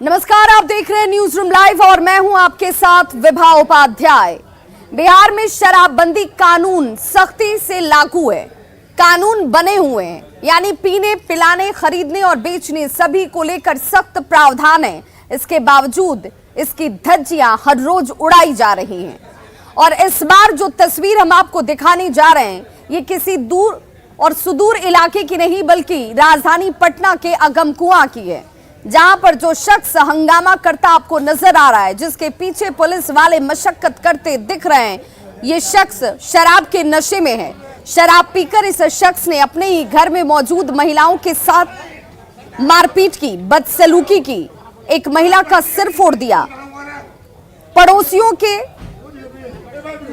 नमस्कार, आप देख रहे हैं न्यूज रूम लाइव और मैं हूं आपके साथ विभा उपाध्याय। बिहार में शराबबंदी कानून सख्ती से लागू है। कानून बने हुए हैं, यानी पीने, पिलाने, खरीदने और बेचने सभी को लेकर सख्त प्रावधान है। इसके बावजूद इसकी धज्जियां हर रोज उड़ाई जा रही हैं। और इस बार जो तस्वीर हम आपको दिखाने जा रहे हैं, ये किसी दूर और सुदूर इलाके की नहीं बल्कि राजधानी पटना के अगमकुआं की है, जहां पर जो शख्स हंगामा करता आपको नजर आ रहा है, जिसके पीछे पुलिस वाले मशक्कत करते दिख रहे हैं, ये शख्स शराब के नशे में है। शराब पीकर इस शख्स ने अपने ही घर में मौजूद महिलाओं के साथ मारपीट की, बदसलूकी की, एक महिला का सिर फोड़ दिया। पड़ोसियों के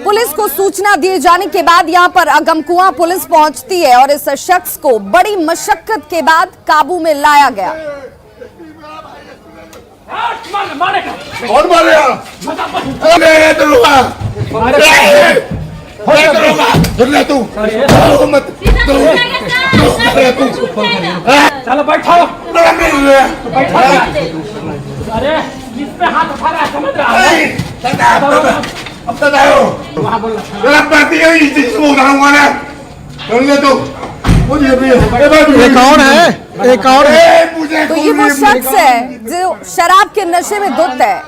पुलिस को सूचना दिए जाने के बाद यहां पर अगमकुआं पुलिस पहुंचती है और इस शख्स को बड़ी मशक्कत के बाद काबू में लाया गया। कौन मारेगा? अरे दरोगा! दरोगा! तू मत चलो बैठो। अरे इस पे हाथ उठा रहा है, समझ रहा है? अब तक आयो जरा पार्टी है, इस चीज को उठाऊंगा ना। चल तू ये कौन है? ये कौन है? तो ये वो शख्स है जो शराब के नशे में धुत है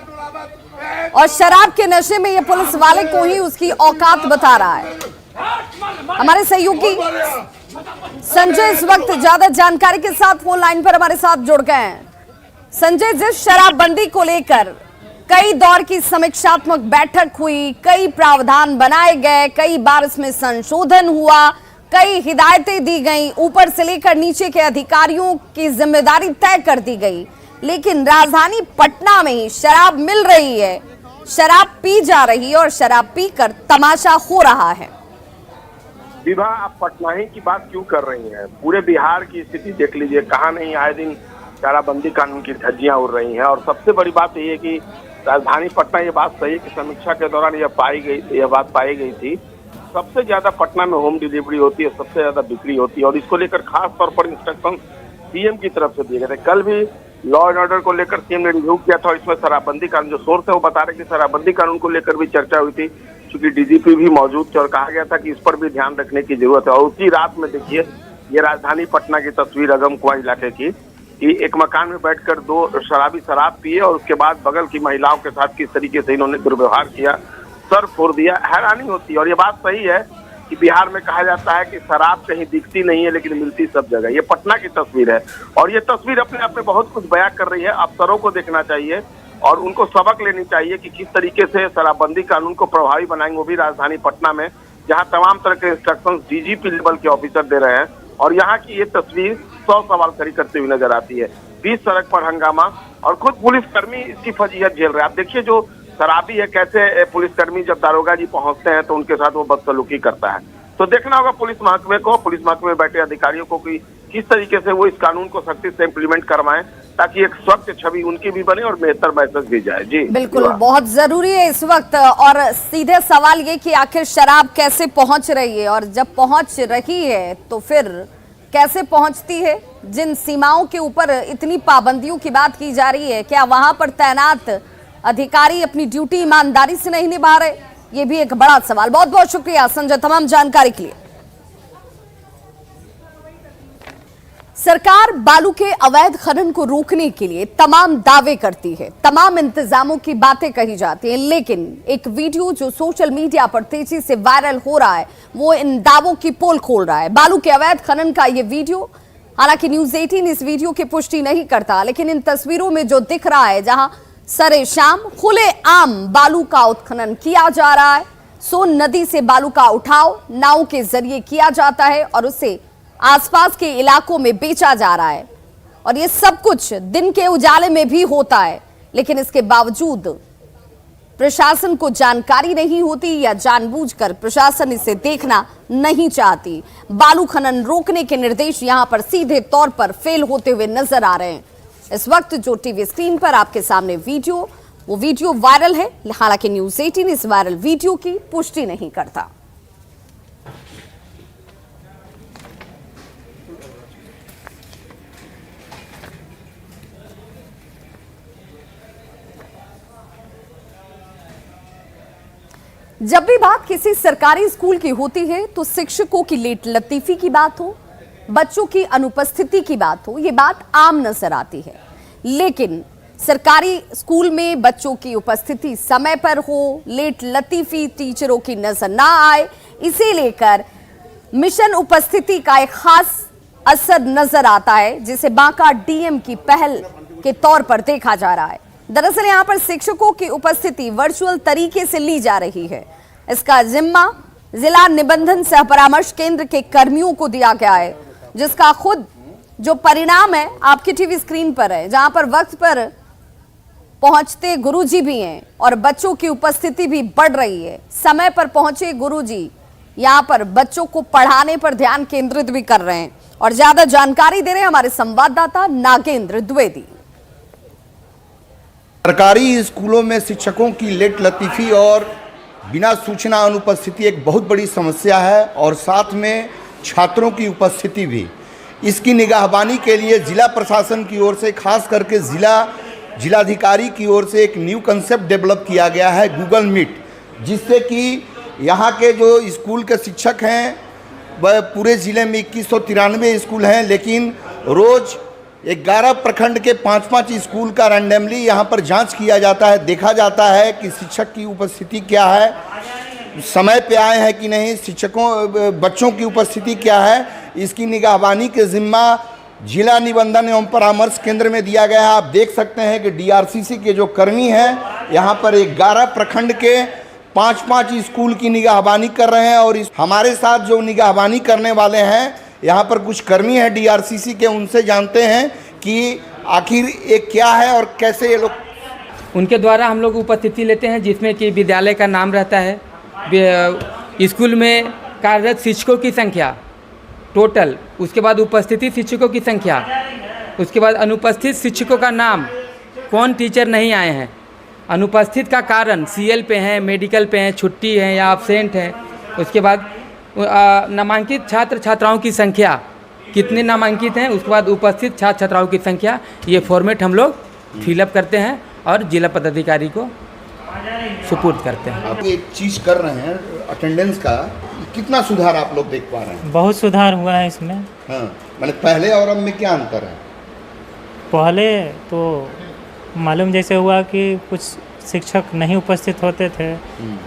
और शराब के नशे में ये पुलिस वाले को ही उसकी औकात बता रहा है। हमारे सहयोगी संजय इस वक्त ज्यादा जानकारी के साथ फोन लाइन पर हमारे साथ जुड़ गए हैं। संजय, जिस शराबबंदी को लेकर कई दौर की समीक्षात्मक बैठक हुई, कई प्रावधान बनाए गए, कई बार इसमें संशोधन हुआ, कई हिदायतें दी गई, ऊपर से लेकर नीचे के अधिकारियों की जिम्मेदारी तय कर दी गई, लेकिन राजधानी पटना में ही शराब मिल रही है, शराब पी जा रही है और शराब पीकर तमाशा हो रहा है। विभा, आप पटना ही की बात क्यों कर रही हैं? पूरे बिहार की स्थिति देख लीजिए, कहाँ नहीं आए दिन शराबबंदी कानून की धज्जियां उड़ रही हैं। और सबसे बड़ी बात यह है कि राजधानी पटना, ये बात सही है कि समीक्षा के दौरान यह बात पाई गई थी, सबसे ज्यादा पटना में होम डिलीवरी होती है, सबसे ज्यादा बिक्री होती है और इसको लेकर खास तौर पर इंस्ट्रक्शन सीएम की तरफ से दिए गए थे। कल भी लॉ एंड ऑर्डर को लेकर सीएम ने रिव्यू किया था और इसमें शराबबंदी कानून, जो सोर्स है वो बता रहे कि शराबबंदी कानून को लेकर भी चर्चा हुई थी, क्योंकि डीजीपी भी मौजूद थे और कहा गया था कि इस पर भी ध्यान रखने की जरूरत है। और उसी रात में देखिए, ये राजधानी पटना की तस्वीर अगमकुआं इलाके की, कि एक मकान में बैठकर दो शराबी शराब पिए और उसके बाद बगल की महिलाओं के साथ किस तरीके से इन्होंने दुर्व्यवहार किया, सर फोड़ दिया। हैरानी होती है। और ये बात सही है कि बिहार में कहा जाता है कि शराब कहीं दिखती नहीं है लेकिन मिलती सब जगह। ये पटना की तस्वीर है और ये तस्वीर अपने आप में बहुत कुछ बयां कर रही है। अफसरों को देखना चाहिए और उनको सबक लेनी चाहिए कि किस तरीके से शराबबंदी कानून को प्रभावी बनाएंगे, वो भी राजधानी पटना में, जहां तमाम तरह के इंस्ट्रक्शन डीजीपी लेवल के ऑफिसर दे रहे हैं। और यहाँ की ये तस्वीर 100 सवाल खड़ी करते हुए नजर आती है। बीच सड़क पर हंगामा और खुद पुलिसकर्मी इसकी फजीहत झेल रहे हैं। आप देखिए, जो शराबी है, कैसे पुलिसकर्मी जब दारोगा जी पहुंचते हैं तो उनके साथ वो बदसलूकी करता है। तो देखना होगा पुलिस महकमे को, पुलिस महकमे में बैठे अधिकारियों को कि किस तरीके से वो इस कानून को सख्ती से इम्प्लीमेंट करवाएं, ताकि एक स्वच्छ छवि उनकी भी बने और बेहतर मैसेज भी जाए। जी बिल्कुल, बहुत जरूरी है इस वक्त। और सीधे सवाल ये कि आखिर शराब कैसे पहुंच रही है और जब पहुंच रही है तो फिर कैसे पहुंचती है? जिन सीमाओं के ऊपर इतनी पाबंदियों की बात की जा रही है, क्या वहां पर तैनात अधिकारी अपनी ड्यूटी ईमानदारी से नहीं निभा रहे? ये भी एक बड़ा सवाल। बहुत बहुत शुक्रिया संजय तमाम जानकारी के लिए। सरकार बालू के अवैध खनन को रोकने के लिए तमाम दावे करती है, तमाम इंतजामों की बातें कही जाती हैं, लेकिन एक वीडियो जो सोशल मीडिया पर तेजी से वायरल हो रहा है, वो इन दावों की पोल खोल रहा है। बालू के अवैध खनन का ये वीडियो, हालांकि न्यूज 18 इस वीडियो की पुष्टि नहीं करता, लेकिन इन तस्वीरों में जो दिख रहा है, जहां सरे शाम खुले आम बालू का उत्खनन किया जा रहा है, सोन नदी से बालू का उठाव नाव के जरिए किया जाता है और उसे आसपास के इलाकों में बेचा जा रहा है। और ये सब कुछ दिन के उजाले में भी होता है, लेकिन इसके बावजूद प्रशासन को जानकारी नहीं होती या जानबूझकर प्रशासन इसे देखना नहीं चाहती। बालू खनन रोकने के निर्देश यहां पर सीधे तौर पर फेल होते हुए नजर आ रहे हैं। इस वक्त जो टीवी स्क्रीन पर आपके सामने वो वीडियो वायरल है, हालांकि न्यूज 18 इस वायरल वीडियो की पुष्टि नहीं करता। जब भी बात किसी सरकारी स्कूल की होती है तो शिक्षकों की लेट लतीफी की बात हो, बच्चों की अनुपस्थिति की बात हो, ये बात आम नजर आती है। लेकिन सरकारी स्कूल में बच्चों की उपस्थिति समय पर हो, लेट लतीफी टीचरों की नजर ना आए, इसे लेकर मिशन उपस्थिति का एक खास असर नजर आता है, जिसे बांका डीएम की पहल के तौर पर देखा जा रहा है। दरअसल यहां पर शिक्षकों की उपस्थिति वर्चुअल तरीके से ली जा रही है। इसका जिम्मा जिला निबंधन सह परामर्श केंद्र के कर्मियों को दिया गया है, जिसका खुद जो परिणाम है आपकी टीवी स्क्रीन पर है, जहां पर वक्त पर पहुंचते गुरुजी भी हैं और बच्चों की उपस्थिति भी बढ़ रही है। समय पर पहुंचे गुरुजी यहां पर बच्चों को पढ़ाने पर ध्यान केंद्रित भी कर रहे हैं। और ज्यादा जानकारी दे रहे हैं हमारे संवाददाता नागेंद्र द्विवेदी। सरकारी स्कूलों में शिक्षकों की लेट लतीफी और बिना सूचना अनुपस्थिति एक बहुत बड़ी समस्या है, और साथ में छात्रों की उपस्थिति भी। इसकी निगाहबानी के लिए जिला प्रशासन की ओर से, खास करके जिलाधिकारी की ओर से एक न्यू कंसेप्ट डेवलप किया गया है, गूगल मीट, जिससे कि यहाँ के जो स्कूल के शिक्षक हैं वह पूरे ज़िले में 2193 स्कूल हैं, लेकिन रोज़ 11 प्रखंड के 5-5 स्कूल का रैंडमली यहाँ पर जांच किया जाता है, देखा जाता है कि शिक्षक की उपस्थिति क्या है, समय पे आए हैं कि नहीं, बच्चों की उपस्थिति क्या है। इसकी निगाहबानी के जिम्मा जिला निबंधन एवं परामर्श केंद्र में दिया गया है। आप देख सकते हैं कि डीआरसीसी के जो कर्मी हैं यहाँ पर 11 प्रखंड के 5-5 स्कूल की निगाहबानी कर रहे हैं। और हमारे साथ जो निगाहबानी करने वाले हैं, यहाँ पर कुछ कर्मी हैं डीआरसीसी के, उनसे जानते हैं कि आखिर ये क्या है और कैसे ये लोग। उनके द्वारा हम लोग उपस्थिति लेते हैं, जिसमें कि विद्यालय का नाम रहता है, स्कूल में कार्यरत शिक्षकों की संख्या टोटल, उसके बाद उपस्थिति शिक्षकों की संख्या, उसके बाद अनुपस्थित शिक्षकों का नाम, कौन टीचर नहीं आए हैं, अनुपस्थित का कारण, सीएल पे हैं, मेडिकल पे हैं, छुट्टी है या एब्सेंट है, उसके बाद नामांकित छात्र छात्राओं की संख्या, कितने नामांकित हैं, उसके बाद उपस्थित छात्र छात्राओं की संख्या। ये फॉर्मेट हम लोग फिलअप करते हैं और जिला पदाधिकारी को सुपुर्द करते हैं। आप एक चीज़ कर रहे हैं अटेंडेंस का, कितना सुधार आप लोग देख पा रहे हैं? बहुत सुधार हुआ है इसमें। हाँ, मतलब पहले और अब में क्या अंतर है? पहले तो मालूम जैसे हुआ कि कुछ शिक्षक नहीं उपस्थित होते थे,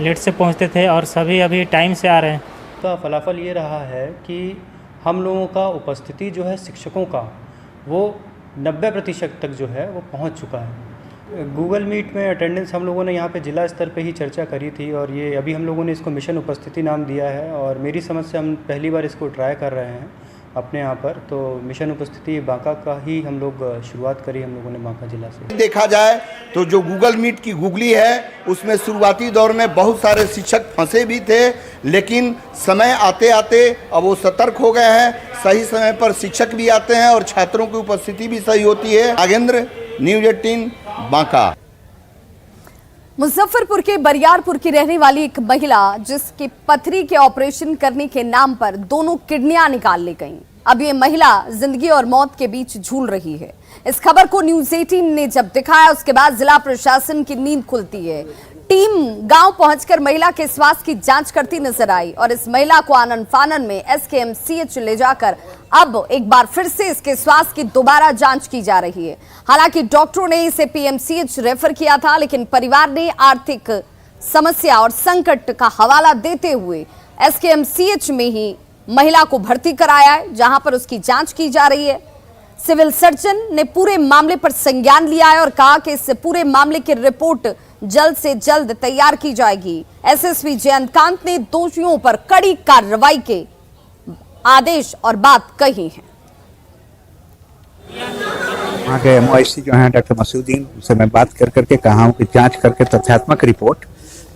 लेट से पहुंचते थे, और सभी अभी टाइम से आ रहे हैं। का फलाफल ये रहा है कि हम लोगों का उपस्थिति जो है शिक्षकों का, वो 90% तक जो है वो पहुंच चुका है। गूगल मीट में अटेंडेंस हम लोगों ने यहाँ पे जिला स्तर पे ही चर्चा करी थी, और ये अभी हम लोगों ने इसको मिशन उपस्थिति नाम दिया है, और मेरी समझ से हम पहली बार इसको ट्राई कर रहे हैं अपने यहाँ पर। तो मिशन उपस्थिति बांका का ही हम लोग शुरुआत करी, हम लोगों ने बांका जिला से। देखा जाए तो जो गूगल मीट की गूगली है, उसमें शुरुआती दौर में बहुत सारे शिक्षक फंसे भी थे, लेकिन समय आते आते अब वो सतर्क हो गए हैं। सही समय पर शिक्षक भी आते हैं और छात्रों की उपस्थिति भी सही होती है। नागेंद्र, न्यूज़ 18 बांका। मुजफ्फरपुर के बरियारपुर की रहने वाली एक महिला, जिसके पथरी के ऑपरेशन करने के नाम पर दोनों किडनियां निकाल ली गईं। अब ये महिला जिंदगी और मौत के बीच झूल रही है। इस खबर को न्यूज़ 18 ने जब दिखाया, उसके बाद जिला प्रशासन की नींद खुलती है। टीम गांव पहुंचकर महिला के स्वास्थ्य की जांच करती नजर आई और इस महिला को आनन फानन में एसकेएमसीएच ले जाकर अब एक बार फिर से इसके स्वास्थ्य की दोबारा जांच की जा रही है। हालांकि डॉक्टरों ने इसे पीएमसीएच रेफर किया था, लेकिन परिवार ने आर्थिक समस्या और संकट का हवाला देते हुए एसकेएमसीएच में ही महिला को भर्ती कराया है, जहां पर उसकी जांच की जा रही है। सिविल सर्जन ने पूरे मामले पर संज्ञान लिया है और कहा कि इस पूरे मामले की रिपोर्ट जल्द से जल्द तैयार की जाएगी। एसएसपी जयंतकांत ने दोषियों पर कड़ी कार्रवाई के आदेश और बात कही है। वहाँ के एमओआईसी जो हैं डॉक्टर मसूदीन, उनसे मैं बात करके कहा हूँ कि जांच करके तथ्यात्मक रिपोर्ट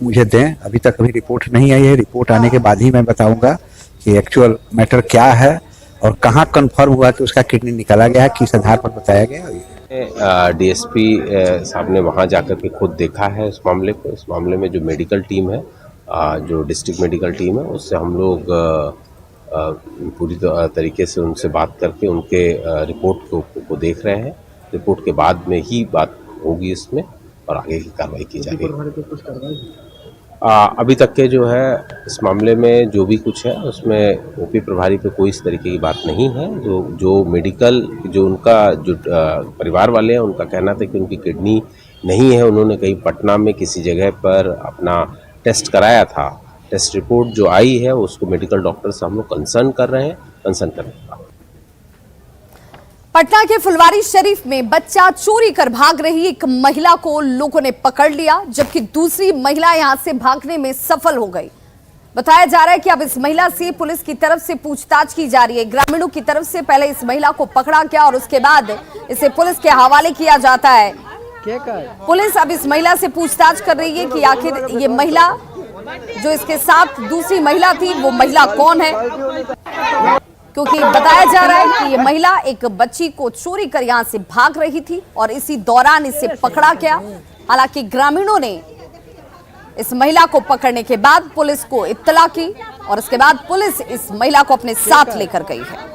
मुझे दें। अभी तक अभी रिपोर्ट नहीं आई है, रिपोर्ट आने के बाद ही मैं बताऊंगा कि एक्चुअल मैटर क्या है और कहाँ कंफर्म हुआ कि उसका किडनी निकाला गया है, किस आधार पर बताया गया। डीएसपी साहब ने वहाँ जाकर के खुद देखा है इस मामले को। इस मामले में जो मेडिकल टीम है, जो डिस्ट्रिक्ट मेडिकल टीम है, उससे हम लोग पूरी तरीके से उनसे बात करके उनके रिपोर्ट को देख रहे हैं। रिपोर्ट के बाद में ही बात होगी इसमें और आगे की कार्रवाई की जाएगी। अभी तक के जो है इस मामले में जो भी कुछ है उसमें ओपी प्रभारी पे कोई इस तरीके की बात नहीं है। जो मेडिकल जो उनका जो परिवार वाले हैं उनका कहना था कि उनकी किडनी नहीं है। उन्होंने कहीं पटना में किसी जगह पर अपना टेस्ट कराया था। टेस्ट रिपोर्ट जो आई है उसको मेडिकल डॉक्टर से हम लोग कंसर्न कर रहे हैं। पटना के फुलवारी शरीफ में बच्चा चोरी कर भाग रही एक महिला को लोगों ने पकड़ लिया, जबकि दूसरी महिला यहां से भागने में सफल हो गई। बताया जा रहा है कि अब इस महिला से पुलिस की तरफ से पूछताछ की जा रही है। ग्रामीणों की तरफ से पहले इस महिला को पकड़ा गया और उसके बाद इसे पुलिस के हवाले किया जाता है। पुलिस अब इस महिला से पूछताछ कर रही है कि आखिर ये महिला जो इसके साथ दूसरी महिला थी वो महिला कौन है, क्योंकि बताया जा रहा है कि ये महिला एक बच्ची को चोरी कर यहां से भाग रही थी और इसी दौरान इसे पकड़ा गया। हालांकि ग्रामीणों ने इस महिला को पकड़ने के बाद पुलिस को इत्तला की और उसके बाद पुलिस इस महिला को अपने साथ लेकर गई है।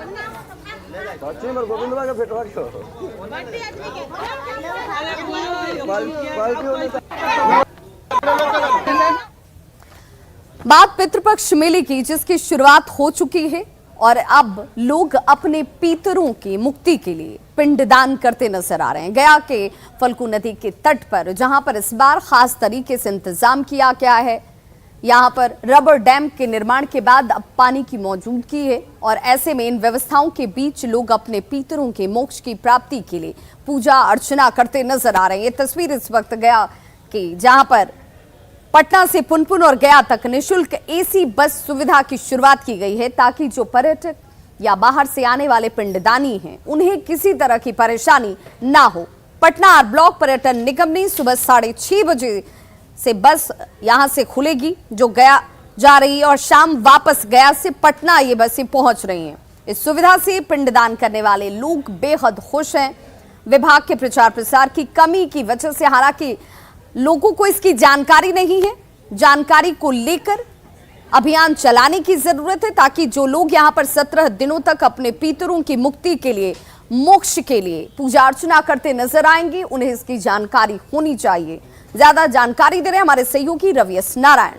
बात पितृपक्ष मेले की, जिसकी शुरुआत हो चुकी है और अब लोग अपने पितरों की मुक्ति के लिए पिंडदान करते नजर आ रहे हैं। गया के फल्गु नदी के तट पर, जहां पर इस बार खास तरीके से इंतजाम किया गया है। यहां पर रबर डैम के निर्माण के बाद अब पानी की मौजूदगी है और ऐसे में इन व्यवस्थाओं के बीच लोग अपने पितरों के मोक्ष की प्राप्ति के लिए पूजा अर्चना करते नजर आ रहे हैं। ये तस्वीर इस वक्त गया की, जहां पर पटना से पुनपुन और गया तक निःशुल्क एसी बस सुविधा की शुरुआत की गई है, ताकि जो पर्यटक या बाहर से आने वाले पिंडदानी हैं उन्हें किसी तरह की परेशानी ना हो। पटना आर ब्लॉक पर्यटन निगम ने सुबह 6:30 बजे से बस यहां से खुलेगी जो गया जा रही है और शाम वापस गया से पटना ये बसें पहुंच रही हैं। इस सुविधा से पिंडदान करने वाले लोग बेहद खुश हैं। विभाग के प्रचार प्रसार की कमी की वजह से हालांकि लोगों को इसकी जानकारी नहीं है। जानकारी को लेकर अभियान चलाने की जरूरत है, ताकि जो लोग यहां पर 17 दिनों तक अपने पितरों की मुक्ति के लिए, मोक्ष के लिए पूजा अर्चना करते नजर आएंगे, उन्हें इसकी जानकारी होनी चाहिए। ज्यादा जानकारी दे रहे हैं हमारे सहयोगी रवि एस नारायण।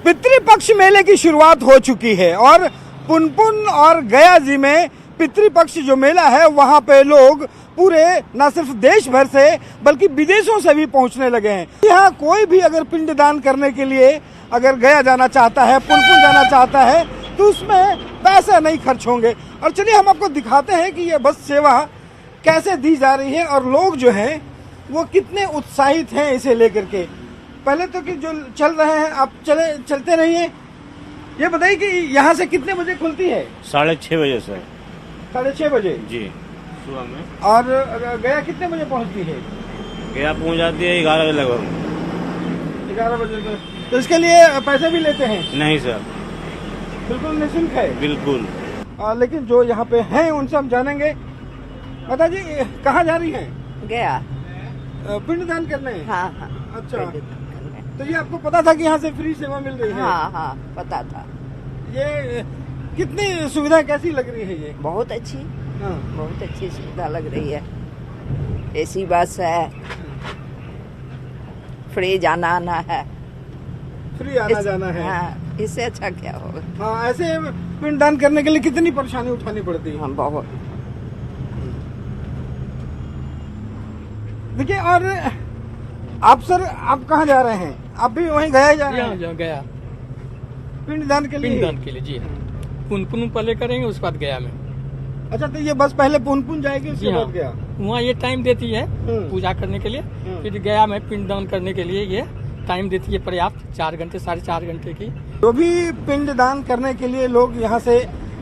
पितृपक्ष मेले की शुरुआत हो चुकी है और पुनपुन और गया जी में पितृपक्ष जो मेला है वहां पे लोग पूरे न सिर्फ देश भर से बल्कि विदेशों से भी पहुंचने लगे हैं। यहाँ कोई भी अगर पिंडदान करने के लिए अगर गया जाना चाहता है, पुनपुन जाना चाहता है, तो उसमें पैसे नहीं खर्च होंगे। और चलिए हम आपको दिखाते हैं कि ये बस सेवा कैसे दी जा रही है और लोग जो हैं वो कितने उत्साहित हैं इसे लेकर के। पहले तो कि जो चल रहे हैं आप चलते रहिए। ये बताइए कि यहाँ से कितने बजे खुलती है? 6:30 बजे से। 6:30 बजे जी सुबह में। और गया कितने बजे पहुँचती है? गया पहुँच जाती है 11 बजे लगभग। 11 बजे तक। तो इसके लिए पैसे भी लेते हैं? नहीं सर, बिल्कुल निःशुल्क है। बिल्कुल। लेकिन जो यहाँ पे हैं उनसे हम जानेंगे। माता जी कहाँ जा रही हैं? गया पिंडदान करने। हाँ हाँ। अच्छा, तो ये आपको पता था कि यहाँ से फ्री सेवा मिल रही है? हाँ हाँ पता था। ये कितनी सुविधा कैसी लग रही है? ये बहुत अच्छी। हाँ। बहुत अच्छी सुविधा लग रही है। एसी बस है, फ्री जाना आना है, फ्री आना जाना है। हाँ, इससे अच्छा क्या होगा। हाँ, ऐसे पिंडदान करने के लिए कितनी परेशानी उठानी पड़ती है? हाँ बहुत। देखिए, और आप सर आप कहाँ जा रहे हैं? आप भी वहीं गया जा रहे हैं? गया पिंडदान के लिए? पिंडदान के लिए जी हाँ। पुनपुन पहले करेंगे उसके बाद गया में। अच्छा, तो ये बस पहले पुनपुन जाएगी उसके बाद गया? वहाँ ये टाइम देती है पूजा करने के लिए, फिर गया में पिंडदान करने के लिए ये टाइम देती है पर्याप्त 4 घंटे 4.5 घंटे की। जो भी पिंडदान करने के लिए लोग यहाँ से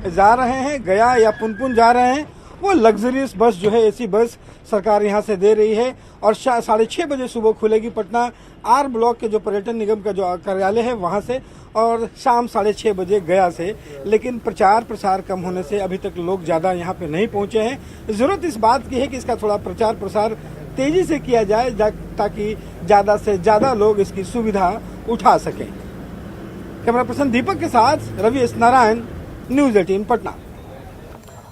जा रहे हैं, गया या पुनपुन जा रहे हैं, वो लग्जरियस बस जो है एसी बस सरकार यहाँ से दे रही है और 6:30 बजे सुबह खुलेगी पटना आर ब्लॉक के जो पर्यटन निगम का जो कार्यालय है वहाँ से, और शाम 6:30 बजे गया से। लेकिन प्रचार प्रसार कम होने से अभी तक लोग ज़्यादा यहाँ पे नहीं पहुँचे हैं। ज़रूरत इस बात की है कि इसका थोड़ा प्रचार प्रसार तेज़ी से किया जाए ताकि ज़्यादा से ज़्यादा लोग इसकी सुविधा उठा सकें। कैमरा पर्सन दीपक के साथ रवि एस नारायण, न्यूज़ 18 पटना।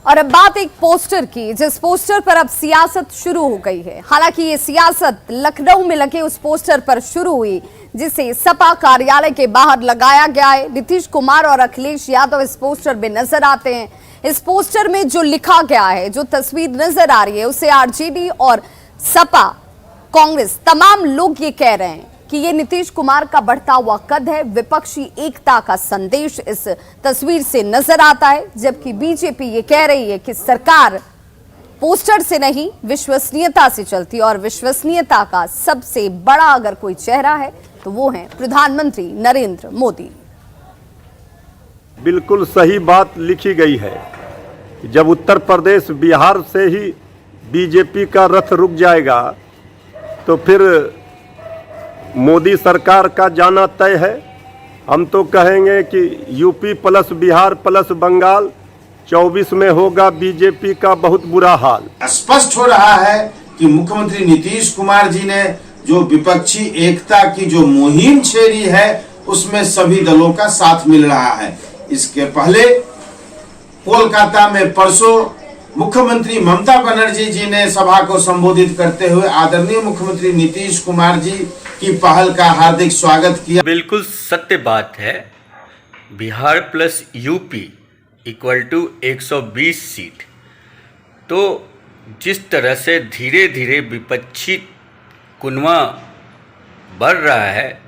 और अब बात एक पोस्टर की, जिस पोस्टर पर अब सियासत शुरू हो गई है। हालांकि ये सियासत लखनऊ में लगे उस पोस्टर पर शुरू हुई जिसे सपा कार्यालय के बाहर लगाया गया है। नीतीश कुमार और अखिलेश यादव इस पोस्टर में नजर आते हैं। इस पोस्टर में जो लिखा गया है, जो तस्वीर नजर आ रही है, उसे आरजेडी और सपा, कांग्रेस, तमाम लोग ये कह रहे हैं कि ये नीतीश कुमार का बढ़ता हुआ कद है। विपक्षी एकता का संदेश इस तस्वीर से नजर आता है, जबकि बीजेपी ये कह रही है कि सरकार पोस्टर से नहीं विश्वसनीयता से चलती है और विश्वसनीयता का सबसे बड़ा अगर कोई चेहरा है तो वो है प्रधानमंत्री नरेंद्र मोदी। बिल्कुल सही बात लिखी गई है। जब उत्तर प्रदेश, बिहार से ही बीजेपी का रथ रुक जाएगा तो फिर मोदी सरकार का जाना तय है। हम तो कहेंगे कि यूपी प्लस बिहार प्लस बंगाल 24 में होगा बीजेपी का बहुत बुरा हाल। स्पष्ट हो रहा है कि मुख्यमंत्री नीतीश कुमार जी ने जो विपक्षी एकता की जो मुहिम छेड़ी है उसमें सभी दलों का साथ मिल रहा है। इसके पहले कोलकाता में परसों मुख्यमंत्री ममता बनर्जी जी ने सभा को संबोधित करते हुए आदरणीय मुख्यमंत्री नीतीश कुमार जी की पहल का हार्दिक स्वागत किया। बिल्कुल सत्य बात है। Bihar plus UP equal to 120 seat. तो जिस तरह से धीरे धीरे विपक्षी कुनवा बढ़ रहा है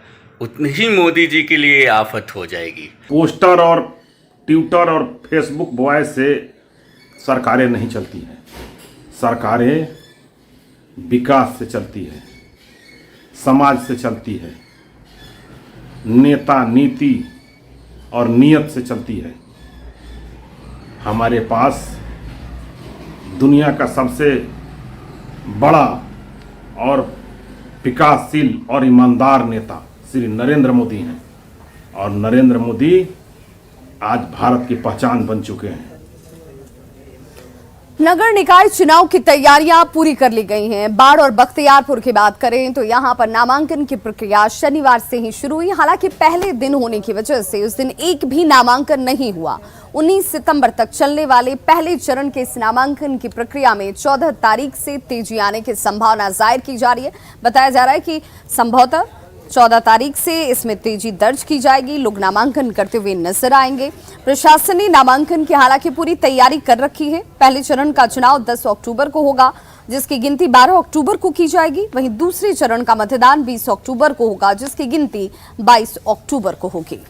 उतनी ही मोदी जी के लिए आफत हो जाएगी। पोस्टर और ट्विटर और फेसबुक बॉय से सरकारें नहीं चलती हैं। सरकारें विकास से चलती है, समाज से चलती है, नेता नीति और नियत से चलती है। हमारे पास दुनिया का सबसे बड़ा और विकासशील और ईमानदार नेता श्री नरेंद्र मोदी हैं और नरेंद्र मोदी आज भारत की पहचान बन चुके हैं। नगर निकाय चुनाव की तैयारियां पूरी कर ली गई हैं। बाढ़ और बख्तियारपुर की बात करें तो यहां पर नामांकन की प्रक्रिया शनिवार से ही शुरू हुई। हालांकि पहले दिन होने की वजह से उस दिन एक भी नामांकन नहीं हुआ। 19 सितंबर तक चलने वाले पहले चरण के इस नामांकन की प्रक्रिया में 14 तारीख से तेजी आने की संभावना जाहिर की जा रही है। बताया जा रहा है कि संभवतः 14 तारीख से इसमें तेजी दर्ज की जाएगी। लोग नामांकन करते हुए नजर आएंगे। प्रशासन ने नामांकन की हालांकि पूरी तैयारी कर रखी है। पहले चरण का चुनाव 10 अक्टूबर को होगा, जिसकी गिनती 12 अक्टूबर को की जाएगी। वहीं दूसरे चरण का मतदान 20 अक्टूबर को होगा, जिसकी गिनती 22 अक्टूबर को होगी।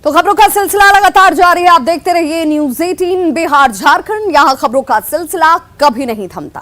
तो खबरों का सिलसिला लगातार जारी है। आप देखते रहिए न्यूज़ 18 बिहार झारखंड। यहां खबरों का सिलसिला कभी नहीं थमता।